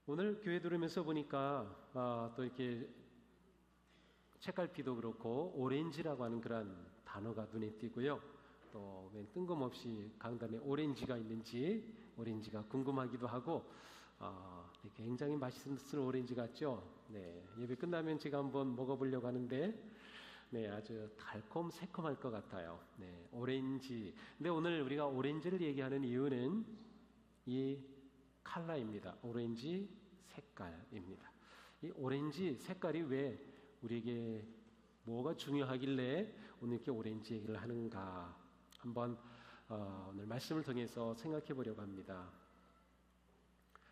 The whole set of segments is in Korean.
오늘 교회 들으면서 보니까 또 이렇게 책갈피도 그렇고 오렌지라고 하는 그런 단어가 눈에 띄고요. 또 웬 뜬금없이 강단에 오렌지가 있는지 오렌지가 궁금하기도 하고 굉장히 맛있는 오렌지 같죠? 네, 예배 끝나면 제가 한번 먹어보려고 하는데 네, 아주 달콤 새콤할 것 같아요. 네, 오렌지. 근데 오늘 우리가 오렌지를 얘기하는 이유는 이 컬러입니다. 오렌지 색깔입니다. 이 오렌지 색깔이 왜 우리에게 뭐가 중요하길래 오늘 이렇게 오렌지 얘기를 하는가 한번 오늘 말씀을 통해서 생각해 보려고 합니다.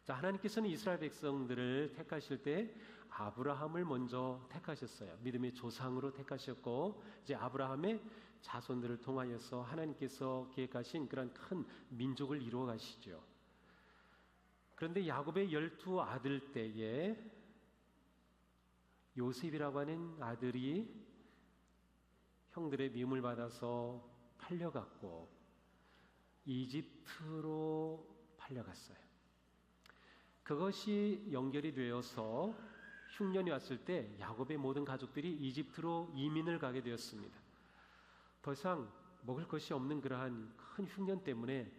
자, 하나님께서는 이스라엘 백성들을 택하실 때 아브라함을 먼저 택하셨어요. 믿음의 조상으로 택하셨고 이제 아브라함의 자손들을 통하여서 하나님께서 계획하신 그런 큰 민족을 이루어 가시죠. 그런데 야곱의 12아들 때에 요셉이라고 하는 아들이 형들의 미움을 받아서 팔려갔고 이집트로 팔려갔어요. 그것이 연결이 되어서 흉년이 왔을 때 야곱의 모든 가족들이 이집트로 이민을 가게 되었습니다. 더 이상 먹을 것이 없는 그러한 큰 흉년 때문에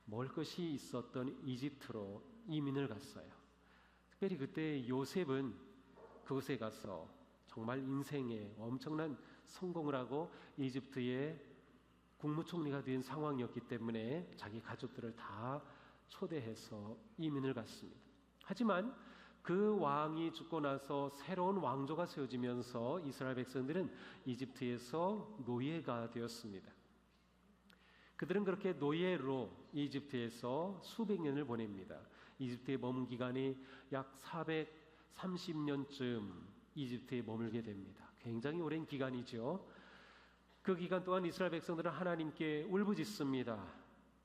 먹을 것이 있었던 이집트로 이민을 갔어요. 특별히 그때 요셉은 그곳에 가서 정말 인생에 엄청난 성공을 하고 이집트의 국무총리가 된 상황이었기 때문에 자기 가족들을 다 초대해서 이민을 갔습니다. 하지만 그 왕이 죽고 나서 새로운 왕조가 세워지면서 이스라엘 백성들은 이집트에서 노예가 되었습니다. 그들은 그렇게 노예로 이집트에서 수백 년을 보냅니다. 이집트에 머문 기간이 약 430년쯤 이집트에 머물게 됩니다. 굉장히 오랜 기간이죠. 그 기간 동안 이스라엘 백성들은 하나님께 울부짖습니다.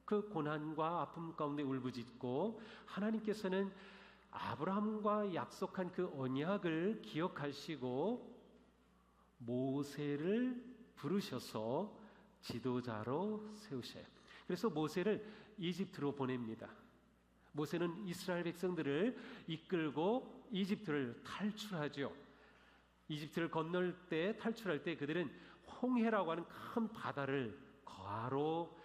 그 고난과 아픔 가운데 울부짖고 하나님께서는 아브라함과 약속한 그 언약을 기억하시고 모세를 부르셔서 지도자로 세우셔요. 그래서 모세를 이집트로 보냅니다. 모세는 이스라엘 백성들을 이끌고 이집트를 탈출하죠. 이집트를 건널 때 탈출할 때 그들은 홍해라고 하는 큰 바다를 거하로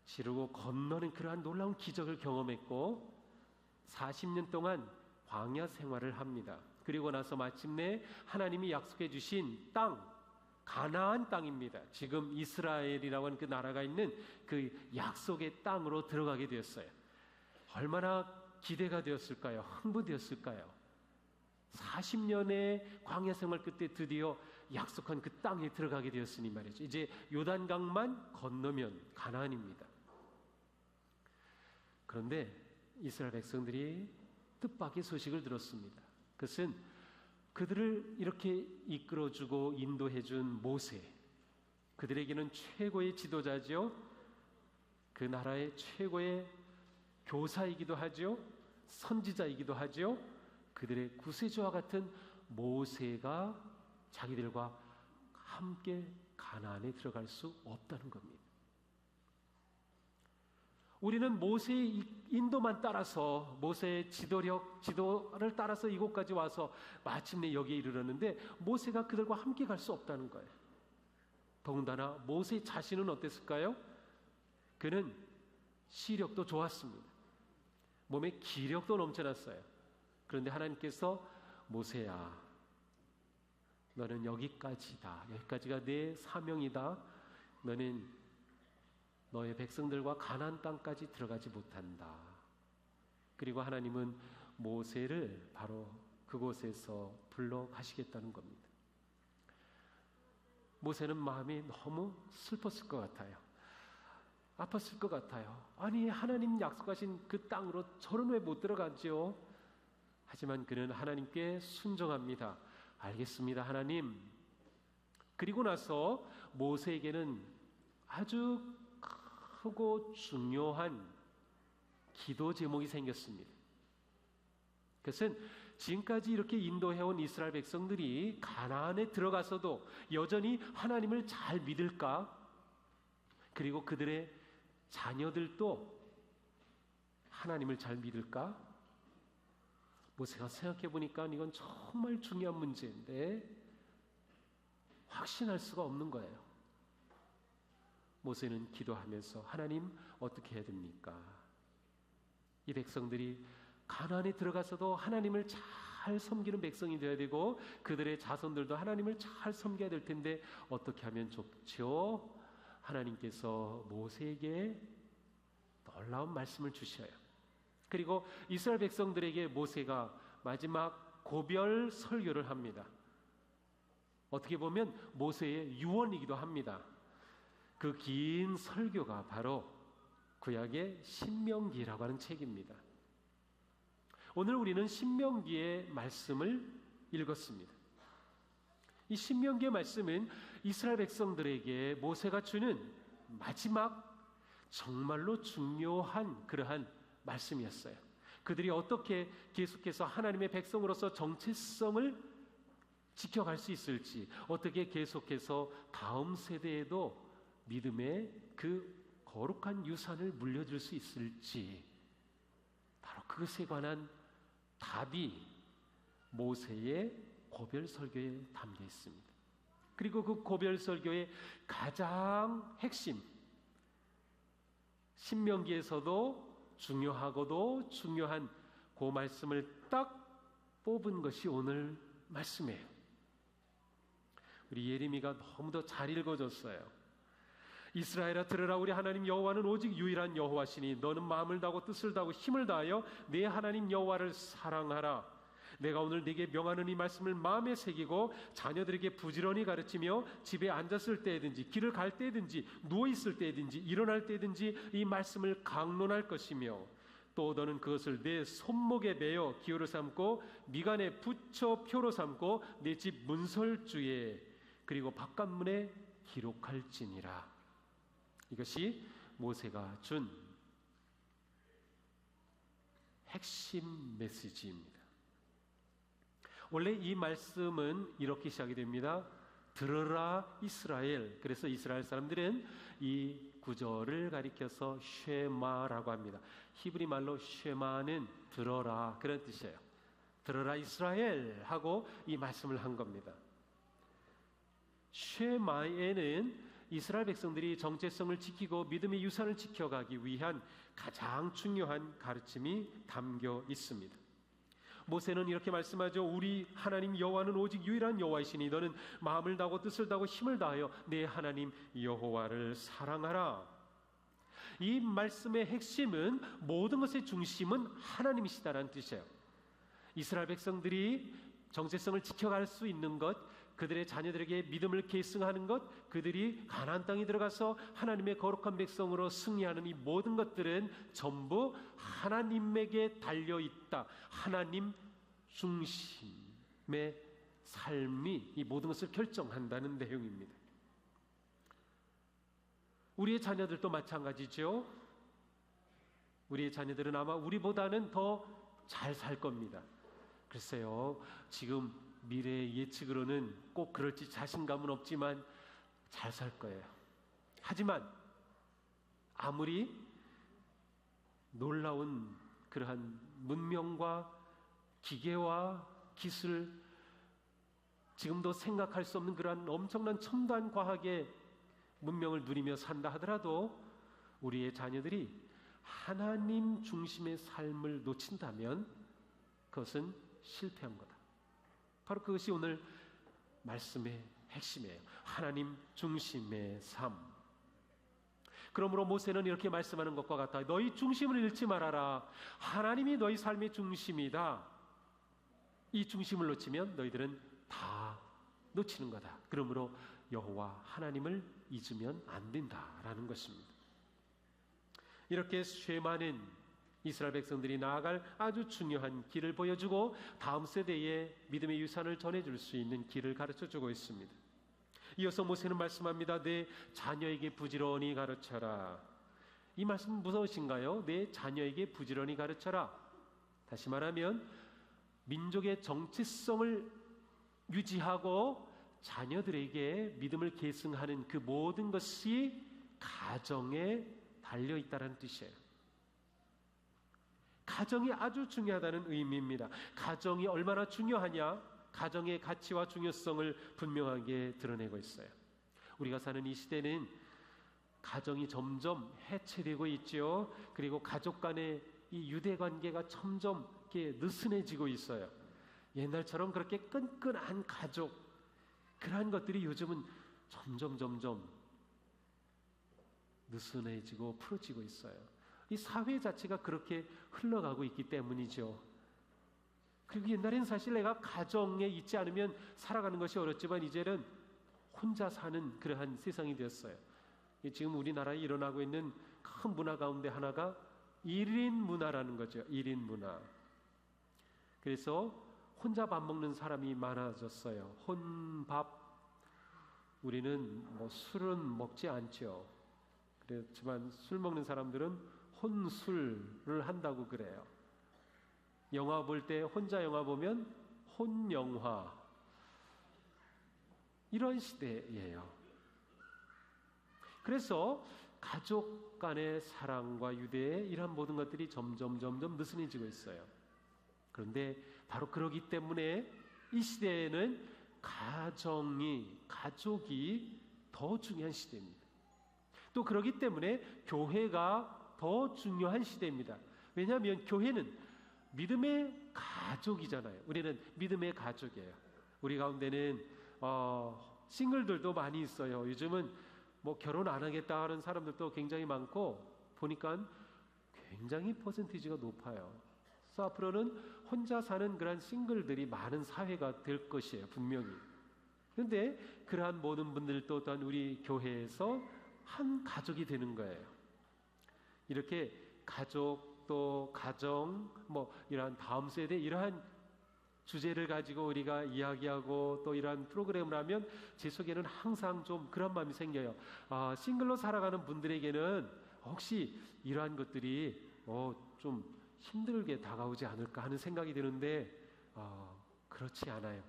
지르고 건너는 그러한 놀라운 기적을 경험했고 40년 동안 광야 생활을 합니다. 그리고 나서 마침내 하나님이 약속해 주신 땅 가나안 땅입니다. 지금 이스라엘이라고 하는 그 나라가 있는 그 약속의 땅으로 들어가게 되었어요. 얼마나 기대가 되었을까요? 흥분되었을까요? 40년의 광야 생활 끝에 드디어 약속한 그 땅에 들어가게 되었으니 말이죠. 이제 요단강만 건너면 가나안입니다. 그런데 이스라엘 백성들이 뜻밖의 소식을 들었습니다. 그것은 그들을 이렇게 이끌어주고 인도해준 모세, 그들에게는 최고의 지도자죠. 그 나라의 최고의 교사이기도 하죠. 선지자이기도 하죠. 그들의 구세주와 같은 모세가 자기들과 함께 가나안에 들어갈 수 없다는 겁니다. 우리는 모세의 인도만 따라서 모세의 지도를 따라서 이곳까지 와서 마침내 여기에 이르렀는데 모세가 그들과 함께 갈 수 없다는 거예요. 더군다나 모세 자신은 어땠을까요? 그는 시력도 좋았습니다. 몸에 기력도 넘쳐났어요. 그런데 하나님께서 모세야, 너는 여기까지다. 여기까지가 내 사명이다. 너는 너의 백성들과 가나안 땅까지 들어가지 못한다. 그리고 하나님은 모세를 바로 그곳에서 불러 가시겠다는 겁니다. 모세는 마음이 너무 슬펐을 것 같아요. 아팠을 것 같아요. 아니, 하나님 약속하신 그 땅으로 저는 왜 못 들어가죠? 하지만 그는 하나님께 순종합니다. 알겠습니다, 하나님. 그리고 나서 모세에게는 아주 크고 중요한 기도 제목이 생겼습니다. 그것은 지금까지 이렇게 인도해온 이스라엘 백성들이 가나안에 들어가서도 여전히 하나님을 잘 믿을까? 그리고 그들의 자녀들도 하나님을 잘 믿을까? 모세가 생각해 보니까 이건 정말 중요한 문제인데 확신할 수가 없는 거예요. 모세는 기도하면서 하나님 어떻게 해야 됩니까? 이 백성들이 가나안에 들어가서도 하나님을 잘 섬기는 백성이 되어야 되고 그들의 자손들도 하나님을 잘 섬겨야 될 텐데 어떻게 하면 좋죠? 하나님께서 모세에게 놀라운 말씀을 주셔요. 그리고 이스라엘 백성들에게 모세가 마지막 고별 설교를 합니다. 어떻게 보면 모세의 유언이기도 합니다. 그 긴 설교가 바로 구약의 신명기라고 하는 책입니다. 오늘 우리는 신명기의 말씀을 읽었습니다. 이 신명기의 말씀은 이스라엘 백성들에게 모세가 주는 마지막 정말로 중요한 그러한 말씀이었어요. 그들이 어떻게 계속해서 하나님의 백성으로서 정체성을 지켜갈 수 있을지, 어떻게 계속해서 다음 세대에도 믿음의 그 거룩한 유산을 물려줄 수 있을지, 바로 그것에 관한 답이 모세의 고별 설교에 담겨 있습니다. 그리고 그 고별 설교의 가장 핵심, 신명기에서도 중요하고도 중요한 그 말씀을 딱 뽑은 것이 오늘 말씀이에요. 우리 예레미야가 너무도 잘 읽어줬어요. 이스라엘아 들으라, 우리 하나님 여호와는 오직 유일한 여호와시니 너는 마음을 다하고 뜻을 다하고 힘을 다하여 내 하나님 여호와를 사랑하라. 내가 오늘 네게 명하는 이 말씀을 마음에 새기고 자녀들에게 부지런히 가르치며 집에 앉았을 때든지 길을 갈 때든지 누워 있을 때든지 일어날 때든지 이 말씀을 강론할 것이며 또 너는 그것을 내 손목에 매어 기호로 삼고 미간에 붙여 표로 삼고 내 집 문설주에 그리고 바깥문에 기록할지니라. 이것이 모세가 준 핵심 메시지입니다. 원래 이 말씀은 이렇게 시작이 됩니다. 들어라 이스라엘. 그래서 이스라엘 사람들은 이 구절을 가리켜서 쉐마라고 합니다. 히브리 말로 쉐마는 들어라 그런 뜻이에요. 들어라 이스라엘 하고 이 말씀을 한 겁니다. 쉐마에는 이스라엘 백성들이 정체성을 지키고 믿음의 유산을 지켜가기 위한 가장 중요한 가르침이 담겨 있습니다. 모세는 이렇게 말씀하죠. 우리 하나님 여호와는 오직 유일한 여호와이시니 너는 마음을 다하고 뜻을 다하고 힘을 다하여 내 하나님 여호와를 사랑하라. 이 말씀의 핵심은 모든 것의 중심은 하나님이시다라는 뜻이에요. 이스라엘 백성들이 정체성을 지켜갈 수 있는 것, 그들의 자녀들에게 믿음을 계승하는 것, 그들이 가나안 땅에 들어가서 하나님의 거룩한 백성으로 승리하는 이 모든 것들은 전부 하나님에게 달려있다. 하나님 중심의 삶이 이 모든 것을 결정한다는 내용입니다. 우리의 자녀들도 마찬가지죠. 우리의 자녀들은 아마 우리보다는 더 잘 살 겁니다. 글쎄요, 지금 미래 예측으로는 꼭 그럴지 자신감은 없지만 잘 살 거예요. 하지만 아무리 놀라운 그러한 문명과 기계와 기술, 지금도 생각할 수 없는 그러한 엄청난 첨단 과학의 문명을 누리며 산다 하더라도 우리의 자녀들이 하나님 중심의 삶을 놓친다면 그것은 실패한 거다. 바로 그것이 오늘 말씀의 핵심이에요. 하나님 중심의 삶. 그러므로 모세는 이렇게 말씀하는 것과 같아. 너희 중심을 잃지 말아라. 하나님이 너희 삶의 중심이다. 이 중심을 놓치면 너희들은 다 놓치는 거다. 그러므로 여호와 하나님을 잊으면 안 된다라는 것입니다. 이렇게 쉐마는 이스라엘 백성들이 나아갈 아주 중요한 길을 보여주고 다음 세대에 믿음의 유산을 전해줄 수 있는 길을 가르쳐주고 있습니다. 이어서 모세는 말씀합니다. 내 자녀에게 부지런히 가르쳐라. 이 말씀 무서우신가요? 내 자녀에게 부지런히 가르쳐라. 다시 말하면 민족의 정체성을 유지하고 자녀들에게 믿음을 계승하는 그 모든 것이 가정에 달려있다는 뜻이에요. 가정이 아주 중요하다는 의미입니다. 가정이 얼마나 중요하냐? 가정의 가치와 중요성을 분명하게 드러내고 있어요. 우리가 사는 이 시대는 가정이 점점 해체되고 있죠. 그리고 가족 간의 이 유대 관계가 점점 이렇게 느슨해지고 있어요. 옛날처럼 그렇게 끈끈한 가족, 그러한 것들이 요즘은 점점 느슨해지고 풀어지고 있어요. 이 사회 자체가 그렇게 흘러가고 있기 때문이죠. 그리고 옛날에는 사실 내가 가정에 있지 않으면 살아가는 것이 어렵지만 이제는 혼자 사는 그러한 세상이 되었어요. 지금 우리나라에 일어나고 있는 큰 문화 가운데 하나가 1인 문화라는 거죠. 1인 문화. 그래서 혼자 밥 먹는 사람이 많아졌어요. 혼밥. 우리는 술은 먹지 않죠. 그렇지만 술 먹는 사람들은 혼술을 한다고 그래요. 영화 볼 때 혼자 영화 보면 혼영화. 이런 시대예요. 그래서 가족 간의 사랑과 유대 이런 모든 것들이 점점 느슨해지고 있어요. 그런데 바로 그러기 때문에 이 시대에는 가족이 더 중요한 시대입니다. 또 그러기 때문에 교회가 더 중요한 시대입니다. 왜냐하면 교회는 믿음의 가족이잖아요. 우리는 믿음의 가족이에요. 우리 가운데는 싱글들도 많이 있어요. 요즘은 결혼 안 하겠다 하는 사람들도 굉장히 많고 보니까 굉장히 퍼센티지가 높아요. 그래서 앞으로는 혼자 사는 그런 싱글들이 많은 사회가 될 것이에요. 분명히. 그런데 그러한 모든 분들도 또한 우리 교회에서 한 가족이 되는 거예요. 이렇게 가족 또 가정 이러한 다음 세대 이러한 주제를 가지고 우리가 이야기하고 또 이러한 프로그램을 하면 제 속에는 항상 좀 그런 마음이 생겨요. 싱글로 살아가는 분들에게는 혹시 이러한 것들이 좀 힘들게 다가오지 않을까 하는 생각이 드는데 그렇지 않아요.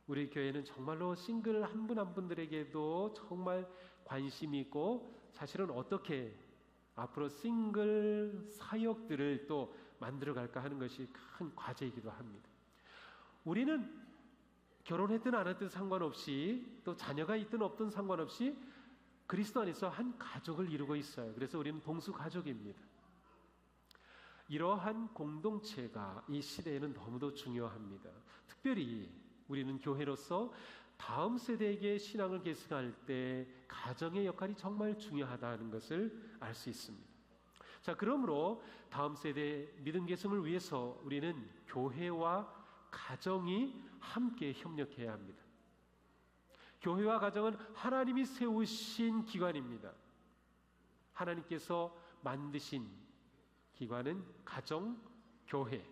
우리 교회는 정말로 싱글 한 분 한 분들에게도 정말 관심이 있고 사실은 어떻게 앞으로 싱글 사역들을 또 만들어갈까 하는 것이 큰 과제이기도 합니다. 우리는 결혼했든 안 했든 상관없이 또 자녀가 있든 없든 상관없이 그리스도 안에서 한 가족을 이루고 있어요. 그래서 우리는 동수가족입니다. 이러한 공동체가 이 시대에는 너무도 중요합니다. 특별히 우리는 교회로서 다음 세대에게 신앙을 계승할 때 가정의 역할이 정말 중요하다는 것을 알 수 있습니다. 자, 그러므로 다음 세대 믿음 계승을 위해서 우리는 교회와 가정이 함께 협력해야 합니다. 교회와 가정은 하나님이 세우신 기관입니다. 하나님께서 만드신 기관은 가정, 교회.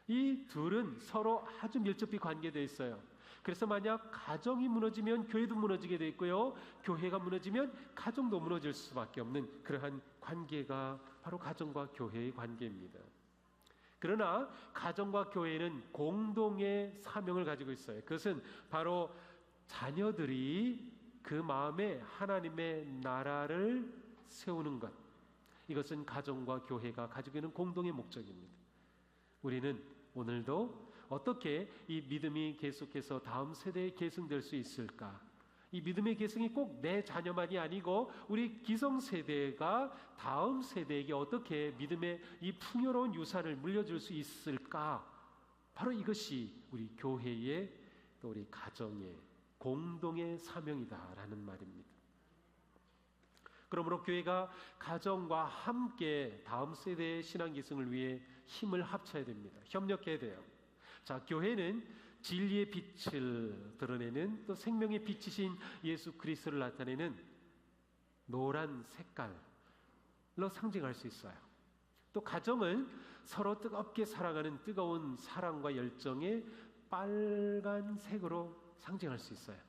이 둘은 서로 아주 밀접히 관계되어 있어요. 그래서 만약 가정이 무너지면 교회도 무너지게 되어 있고요. 교회가 무너지면 가정도 무너질 수밖에 없는 그러한 관계가 바로 가정과 교회의 관계입니다. 그러나 가정과 교회는 공동의 사명을 가지고 있어요. 그것은 바로 자녀들이 그 마음에 하나님의 나라를 세우는 것. 이것은 가정과 교회가 가지고 있는 공동의 목적입니다. 우리는 오늘도 어떻게 이 믿음이 계속해서 다음 세대에 계승될 수 있을까? 이 믿음의 계승이 꼭 내 자녀만이 아니고 우리 기성세대가 다음 세대에게 어떻게 믿음의 이 풍요로운 유산을 물려줄 수 있을까? 바로 이것이 우리 교회의 또 우리 가정의 공동의 사명이다라는 말입니다. 그러므로 교회가 가정과 함께 다음 세대의 신앙 계승을 위해 힘을 합쳐야 됩니다. 협력해야 돼요. 자, 교회는 진리의 빛을 드러내는 또 생명의 빛이신 예수 그리스도를 나타내는 노란 색깔로 상징할 수 있어요. 또 가정은 서로 뜨겁게 사랑하는 뜨거운 사랑과 열정의 빨간색으로 상징할 수 있어요.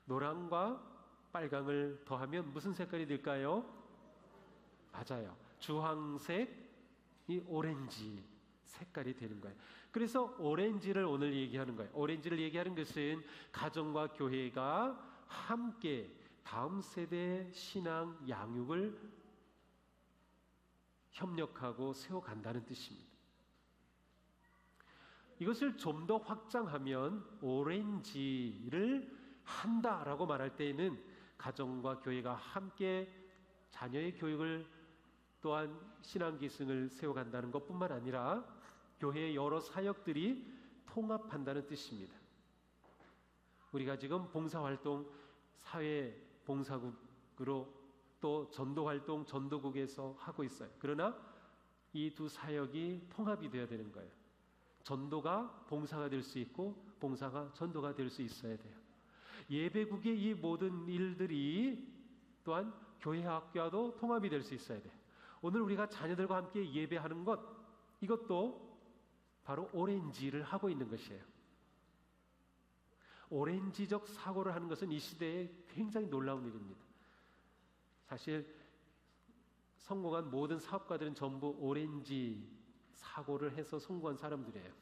노랑과 빨강을 더하면 무슨 색깔이 될까요? 맞아요. 주황색이 오렌지 색깔이 되는 거예요. 그래서 오렌지를 오늘 얘기하는 거예요. 오렌지를 얘기하는 것은 가정과 교회가 함께 다음 세대 신앙 양육을 협력하고 세워간다는 뜻입니다. 이것을 좀 더 확장하면 오렌지를 한다라고 말할 때에는 가정과 교회가 함께 자녀의 교육을 또한 신앙 기승을 세워간다는 것뿐만 아니라 교회의 여러 사역들이 통합한다는 뜻입니다. 우리가 지금 봉사활동 사회 봉사국으로 또 전도활동 전도국에서 하고 있어요. 그러나 이 두 사역이 통합이 되어야 되는 거예요. 전도가 봉사가 될 수 있고 봉사가 전도가 될 수 있어야 돼요. 예배국의 이 모든 일들이 또한 교회 학교와도 통합이 될 수 있어야 돼요. 오늘 우리가 자녀들과 함께 예배하는 것, 이것도 바로 오렌지를 하고 있는 것이에요. 오렌지적 사고를 하는 것은 이 시대에 굉장히 놀라운 일입니다. 사실 성공한 모든 사업가들은 전부 오렌지 사고를 해서 성공한 사람들이에요.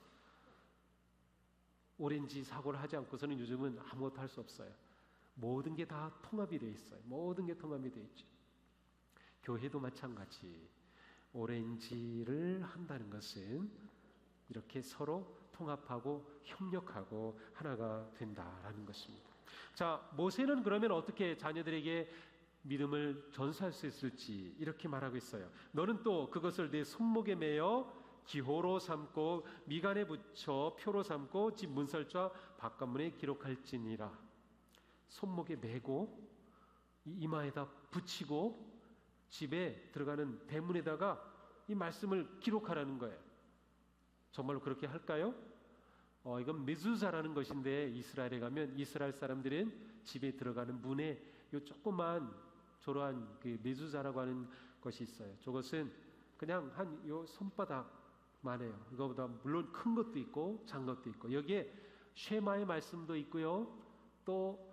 오렌지 사고를 하지 않고서는 요즘은 아무것도 할 수 없어요. 모든 게 다 통합이 되어 있어요. 모든 게 통합이 되어 있죠. 교회도 마찬가지. 오렌지를 한다는 것은 이렇게 서로 통합하고 협력하고 하나가 된다라는 것입니다. 자, 모세는 그러면 어떻게 자녀들에게 믿음을 전수할 수 있을지 이렇게 말하고 있어요. 너는 또 그것을 내 손목에 매어 기호로 삼고 미간에 붙여 표로 삼고 집 문설좌 바깥문에 기록할지니라. 손목에 매고 이마에다 붙이고 집에 들어가는 대문에다가 이 말씀을 기록하라는 거예요. 정말로 그렇게 할까요? 이건 메주자라는 것인데 이스라엘에 가면 이스라엘 사람들은 집에 들어가는 문에 요 조그만 조그만 그 메주자라고 하는 것이 있어요. 저것은 그냥 한 요 손바닥만 해요. 이거보다 물론 큰 것도 있고 작은 것도 있고 여기에 쉐마의 말씀도 있고요. 또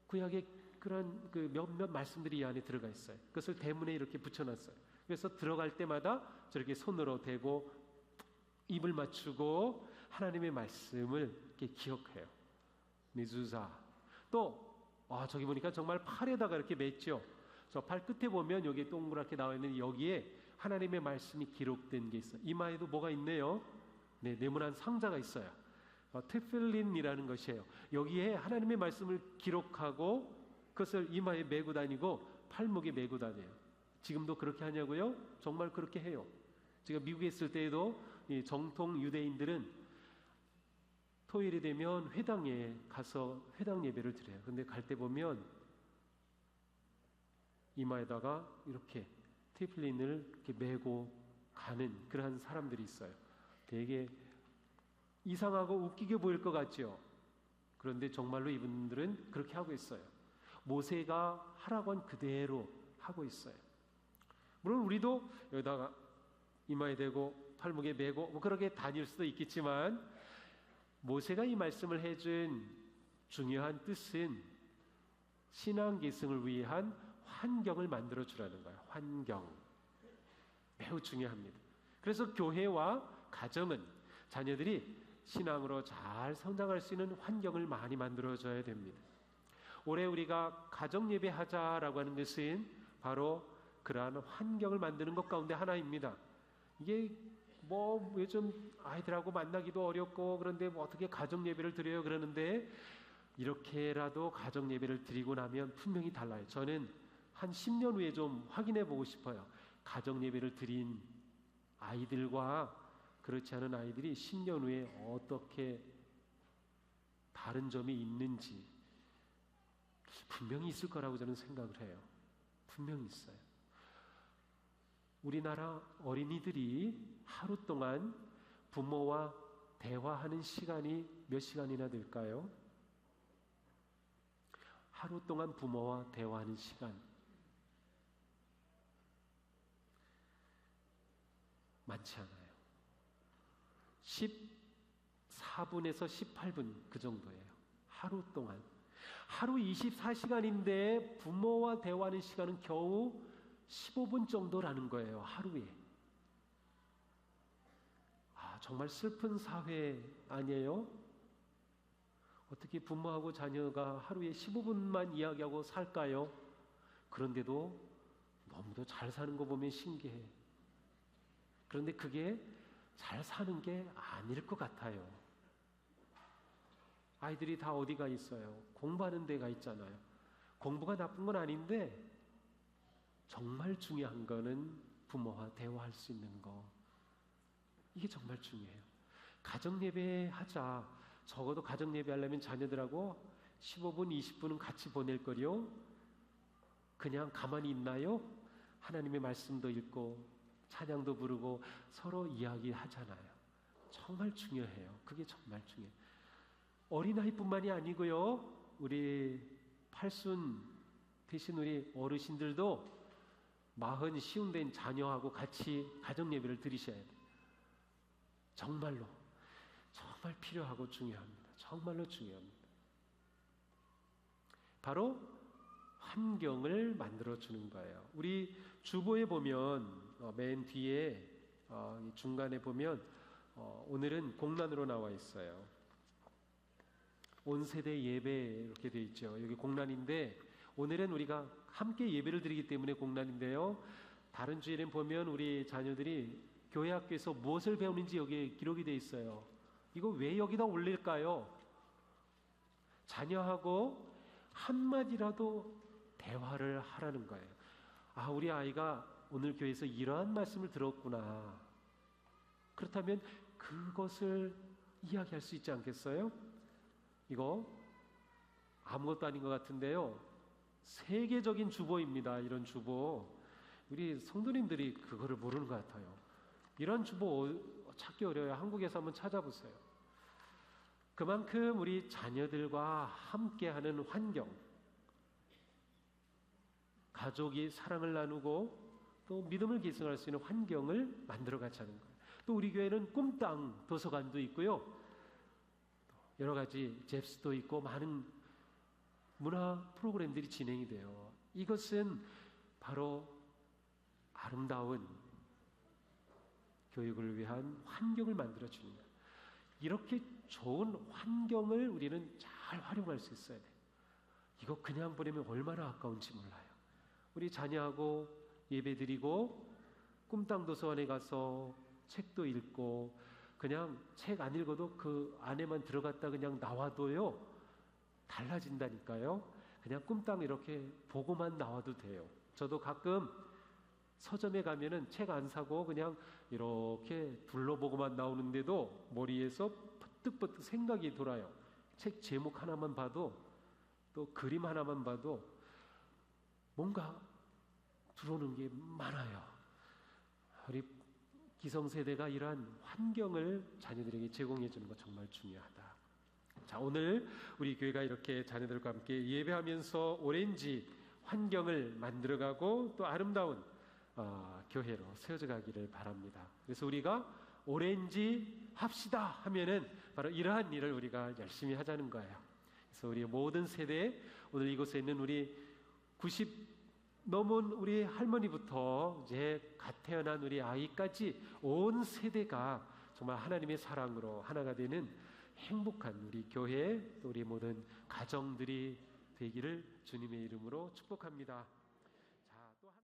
구약의 그런 그 몇몇 말씀들이 이 안에 들어가 있어요. 그것을 대문에 이렇게 붙여놨어요. 그래서 들어갈 때마다 저렇게 손으로 대고 입을 맞추고 하나님의 말씀을 이렇게 기억해요. 메주자. 또 저기 보니까 정말 팔에다가 이렇게 맸죠. 저 팔 끝에 보면 여기 동그랗게 나와 있는 여기에 하나님의 말씀이 기록된 게 있어요. 이마에도 뭐가 있네요. 네, 네모난 상자가 있어요. 테필린이라는 것이에요. 여기에 하나님의 말씀을 기록하고 그것을 이마에 메고 다니고 팔목에 메고 다녀요. 지금도 그렇게 하냐고요? 정말 그렇게 해요. 제가 미국에 있을 때에도 이 정통 유대인들은 토요일이 되면 회당에 가서 회당 예배를 드려요. 근데 갈 때 보면 이마에다가 이렇게 테필린을 이렇게 메고 가는 그러한 사람들이 있어요. 되게 이상하고 웃기게 보일 것 같죠? 그런데 정말로 이분들은 그렇게 하고 있어요. 모세가 하라고 한 그대로 하고 있어요. 물론 우리도 여기다가 이마에 대고 팔목에 메고 뭐 그렇게 다닐 수도 있겠지만 모세가 이 말씀을 해준 중요한 뜻은 신앙 계승을 위한 환경을 만들어 주라는 거예요. 환경. 매우 중요합니다. 그래서 교회와 가정은 자녀들이 신앙으로 잘 성장할 수 있는 환경을 많이 만들어 줘야 됩니다. 올해 우리가 가정 예배하자라고 하는 것은 바로 그러한 환경을 만드는 것 가운데 하나입니다. 이게 뭐 요즘 아이들하고 만나기도 어렵고 그런데 뭐 어떻게 가정 예배를 드려요 그러는데 이렇게라도 가정 예배를 드리고 나면 분명히 달라요. 저는 한 10년 후에 좀 확인해 보고 싶어요. 가정 예배를 드린 아이들과 그렇지 않은 아이들이 10년 후에 어떻게 다른 점이 있는지 분명히 있을 거라고 저는 생각을 해요. 분명히 있어요. 우리나라 어린이들이 하루 동안 부모와 대화하는 시간이 몇 시간이나 될까요? 하루 동안 부모와 대화하는 시간 많지 않아요. 14분에서 18분 그 정도예요. 하루 동안. 하루 24시간인데 부모와 대화하는 시간은 겨우 15분 정도라는 거예요. 하루에. 정말 슬픈 사회 아니에요? 어떻게 부모하고 자녀가 하루에 15분만 이야기하고 살까요? 그런데도 너무도 잘 사는 거 보면 신기해. 그런데 그게 잘 사는 게 아닐 것 같아요. 아이들이 다 어디가 있어요? 공부하는 데가 있잖아요. 공부가 나쁜 건 아닌데 정말 중요한 거는 부모와 대화할 수 있는 거. 이게 정말 중요해요. 가정 예배 하자. 적어도 가정 예배 하려면 자녀들하고 15분, 20분은 같이 보낼 거요. 그냥 가만히 있나요? 하나님의 말씀도 읽고 찬양도 부르고 서로 이야기하잖아요. 정말 중요해요. 그게 정말 중요해요. 어린아이뿐만이 아니고요. 우리 팔순 대신 우리 어르신들도 40, 50 된 자녀하고 같이 가정 예배를 드리셔야 돼요. 정말로 정말 필요하고 중요합니다. 정말로 중요합니다. 바로 환경을 만들어주는 거예요. 우리 주보에 보면 맨 뒤에 중간에 보면 오늘은 공란으로 나와 있어요. 온 세대 예배 이렇게 되어 있죠. 여기 공란인데 오늘은 우리가 함께 예배를 드리기 때문에 공란인데요. 다른 주일엔 보면 우리 자녀들이 교회 학교에서 무엇을 배우는지 여기에 기록이 되어 있어요. 이거 왜 여기다 올릴까요? 자녀하고 한마디라도 대화를 하라는 거예요. 아, 우리 아이가 오늘 교회에서 이러한 말씀을 들었구나. 그렇다면 그것을 이야기할 수 있지 않겠어요? 이거 아무것도 아닌 것 같은데요. 세계적인 주보입니다. 이런 주보. 우리 성도님들이 그거를 모르는 것 같아요. 이런 주보 찾기 어려워요. 한국에서 한번 찾아보세요. 그만큼 우리 자녀들과 함께하는 환경, 가족이 사랑을 나누고 또 믿음을 계승할 수 있는 환경을 만들어 가자는 거예요. 또 우리 교회는 꿈땅 도서관도 있고요. 여러 가지 잽스도 있고 많은 문화 프로그램들이 진행이 돼요. 이것은 바로 아름다운 교육을 위한 환경을 만들어주는 거예요. 이렇게 좋은 환경을 우리는 잘 활용할 수 있어야 돼요. 이거 그냥 보내면 얼마나 아까운지 몰라요. 우리 자녀하고 예배드리고 꿈땅 도서관에 가서 책도 읽고 그냥 책 안 읽어도 그 안에만 들어갔다 그냥 나와도요 달라진다니까요. 그냥 꿈땅 이렇게 보고만 나와도 돼요. 저도 가끔 서점에 가면은 책 안 사고 그냥 이렇게 둘러보고만 나오는데도 머리에서 퍼뜩퍼뜩 생각이 돌아요. 책 제목 하나만 봐도 또 그림 하나만 봐도 뭔가 들어오는 게 많아요. 우리 기성세대가 이러한 환경을 자녀들에게 제공해 주는 거 정말 중요하다. 자, 오늘 우리 교회가 이렇게 자녀들과 함께 예배하면서 오렌지 환경을 만들어가고 또 아름다운 교회로 세워져 가기를 바랍니다. 그래서 우리가 오렌지 합시다 하면은 바로 이러한 일을 우리가 열심히 하자는 거예요. 그래서 우리 모든 세대, 오늘 이곳에 있는 우리 90 넘은 우리 할머니부터 이제 갓 태어난 우리 아이까지 온 세대가 정말 하나님의 사랑으로 하나가 되는 행복한 우리 교회, 또 우리 모든 가정들이 되기를 주님의 이름으로 축복합니다.